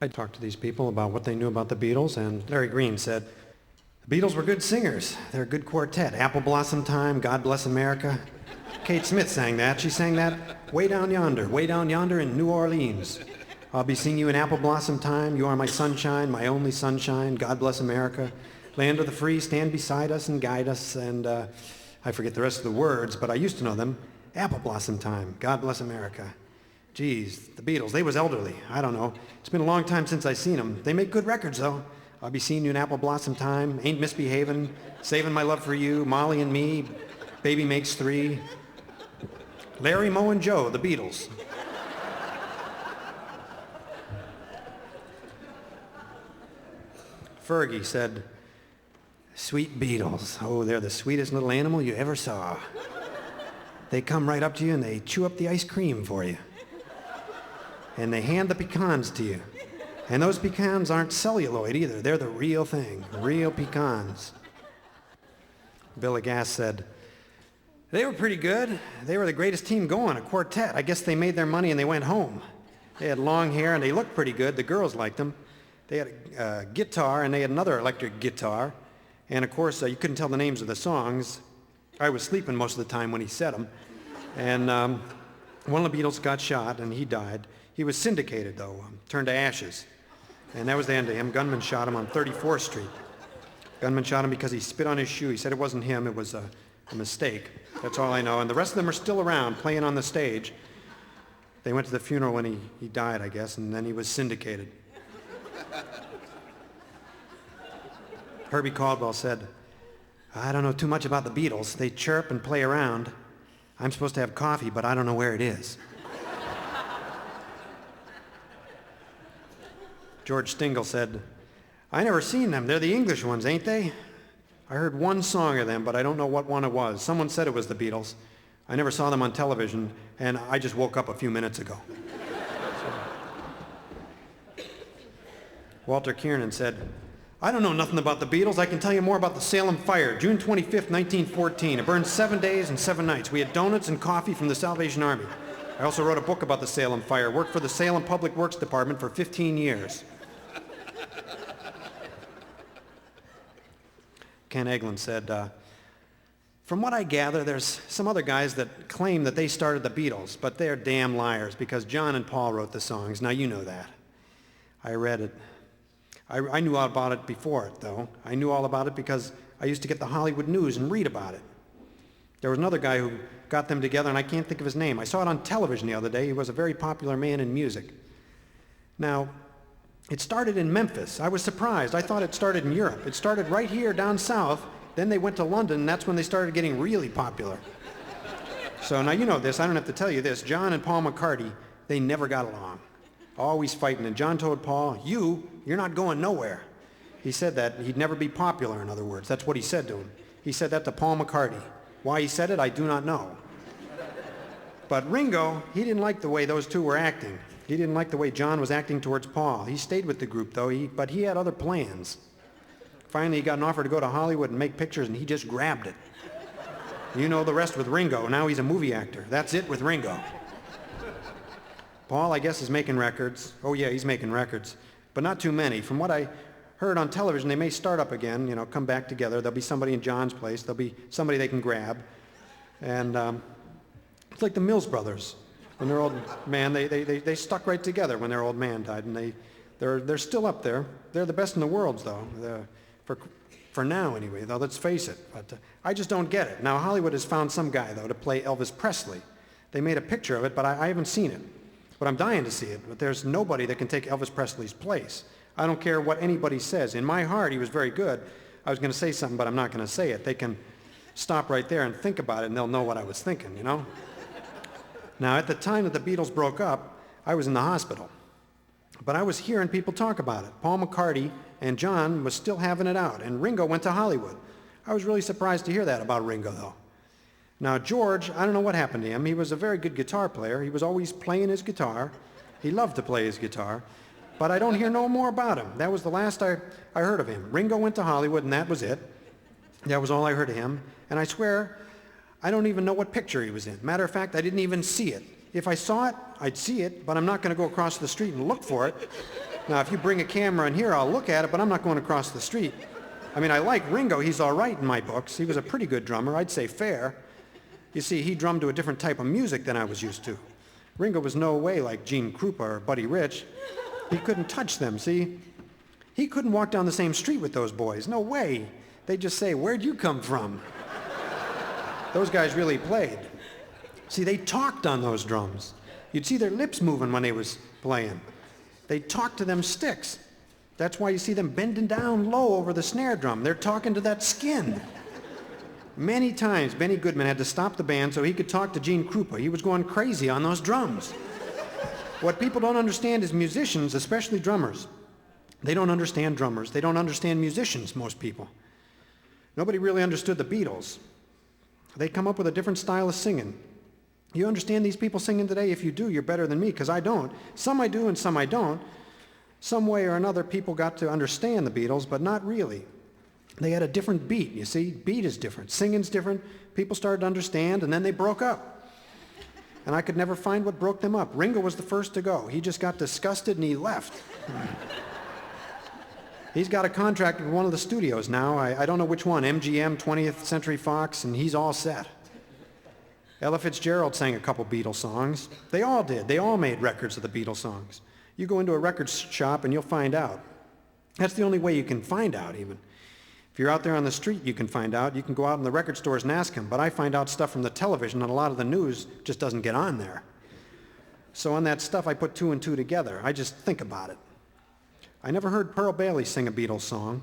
I talked to these people about what they knew about the Beatles, and Larry Green said, the Beatles were good singers. They're a good quartet. Apple Blossom Time, God Bless America. Kate Smith sang that. She sang that way down yonder in New Orleans. I'll be seeing you in Apple Blossom Time. You are my sunshine, my only sunshine. God Bless America. Land of the free, stand beside us and guide us. And I forget the rest of the words, but I used to know them. Apple Blossom Time, God Bless America. Geez, the Beatles, they was elderly. I don't know. It's been a long time since I seen them. They make good records, though. I'll be seeing you in Apple Blossom Time, Ain't Misbehavin', Saving My Love for You, Molly and Me, Baby Makes Three. Larry, Moe, and Joe, the Beatles. Fergie said, sweet Beatles. Oh, they're the sweetest little animal you ever saw. They come right up to you and they chew up the ice cream for you. And they hand the pecans to you. And those pecans aren't celluloid either. They're the real thing, real pecans. Billy Gass said, they were pretty good. They were the greatest team going, a quartet. I guess they made their money and they went home. They had long hair and they looked pretty good. The girls liked them. They had a guitar and they had another electric guitar. And of course, you couldn't tell the names of the songs. I was sleeping most of the time when he said them. And one of the Beatles got shot and he died. He was syndicated, though, turned to ashes. And that was the end of him. Gunman shot him on 34th Street. Gunman shot him because he spit on his shoe. He said it wasn't him, it was a mistake. That's all I know. And the rest of them are still around, playing on the stage. They went to the funeral when he died, I guess, and then he was syndicated. Herbie Caldwell said, I don't know too much about the Beatles. They chirp and play around. I'm supposed to have coffee, but I don't know where it is. George Stingle said, I never seen them. They're the English ones, ain't they? I heard one song of them, but I don't know what one it was. Someone said it was the Beatles. I never saw them on television, and I just woke up a few minutes ago. Walter Kiernan said, I don't know nothing about the Beatles. I can tell you more about the Salem Fire, June 25th, 1914. It burned 7 days and 7 nights. We had donuts and coffee from the Salvation Army. I also wrote a book about the Salem Fire, worked for the Salem Public Works Department for 15 years. Ken Eglin said, from what I gather, there's some other guys that claim that they started the Beatles, but they're damn liars because John and Paul wrote the songs. Now, you know that. I read it. I knew all about it before it, though. I knew all about it because I used to get the Hollywood News and read about it. There was another guy who got them together, and I can't think of his name. I saw it on television the other day. He was a very popular man in music. Now, it started in Memphis. I was surprised. I thought it started in Europe. It started right here down south. Then they went to London, and that's when they started getting really popular. So now you know this. I don't have to tell you this. John and Paul McCartney, they never got along. Always fighting. And John told Paul, you're not going nowhere. He said that. He'd never be popular, in other words. That's what he said to him. He said that to Paul McCartney. Why he said it, I do not know. But Ringo, he didn't like the way those two were acting. He didn't like the way John was acting towards Paul. He stayed with the group, though, but he had other plans. Finally, he got an offer to go to Hollywood and make pictures, and he just grabbed it. You know the rest with Ringo. Now he's a movie actor. That's it with Ringo. Paul, I guess, is making records. Oh, yeah, he's making records. But not too many. From what I heard on television, they may start up again, come back together. There'll be somebody in John's place. There'll be somebody they can grab. And it's like the Mills Brothers. When their old man, they stuck right together when their old man died, and they're still up there. They're the best in the world, though, for now anyway, though, let's face it. But I just don't get it. Now, Hollywood has found some guy, though, to play Elvis Presley. They made a picture of it, but I haven't seen it. But I'm dying to see it. But there's nobody that can take Elvis Presley's place. I don't care what anybody says. In my heart, he was very good. I was going to say something, but I'm not going to say it. They can stop right there and think about it, and they'll know what I was thinking, Now, at the time that the Beatles broke up, I was in the hospital. But I was hearing people talk about it. Paul McCartney and John was still having it out, and Ringo went to Hollywood. I was really surprised to hear that about Ringo, though. Now, George, I don't know what happened to him. He was a very good guitar player. He was always playing his guitar. He loved to play his guitar. But I don't hear no more about him. That was the last I heard of him. Ringo went to Hollywood, and that was it. That was all I heard of him. And I swear, I don't even know what picture he was in. Matter of fact, I didn't even see it. If I saw it, I'd see it, but I'm not going to go across the street and look for it. Now, if you bring a camera in here, I'll look at it, but I'm not going across the street. I mean, I like Ringo. He's all right in my books. He was a pretty good drummer. I'd say fair. You see, he drummed to a different type of music than I was used to. Ringo was no way like Gene Krupa or Buddy Rich. He couldn't touch them, see? He couldn't walk down the same street with those boys. No way. They'd just say, "Where'd you come from?" Those guys really played. See, they talked on those drums. You'd see their lips moving when they was playing. They talked to them sticks. That's why you see them bending down low over the snare drum. They're talking to that skin. Many times, Benny Goodman had to stop the band so he could talk to Gene Krupa. He was going crazy on those drums. What people don't understand is musicians, especially drummers. They don't understand drummers. They don't understand musicians, most people. Nobody really understood the Beatles. They come up with a different style of singing. You understand these people singing today? If you do, you're better than me, because I don't. Some I do and some I don't. Some way or another, people got to understand the Beatles, but not really. They had a different beat, you see? Beat is different. Singing's different. People started to understand, and then they broke up. And I could never find what broke them up. Ringo was the first to go. He just got disgusted, and he left. He's got a contract with one of the studios now. I don't know which one, MGM, 20th Century Fox, and he's all set. Ella Fitzgerald sang a couple Beatles songs. They all did. They all made records of the Beatles songs. You go into a record shop and you'll find out. That's the only way you can find out, even. If you're out there on the street, you can find out. You can go out in the record stores and ask them. But I find out stuff from the television, and a lot of the news just doesn't get on there. So on that stuff, I put two and two together. I just think about it. I never heard Pearl Bailey sing a Beatles song.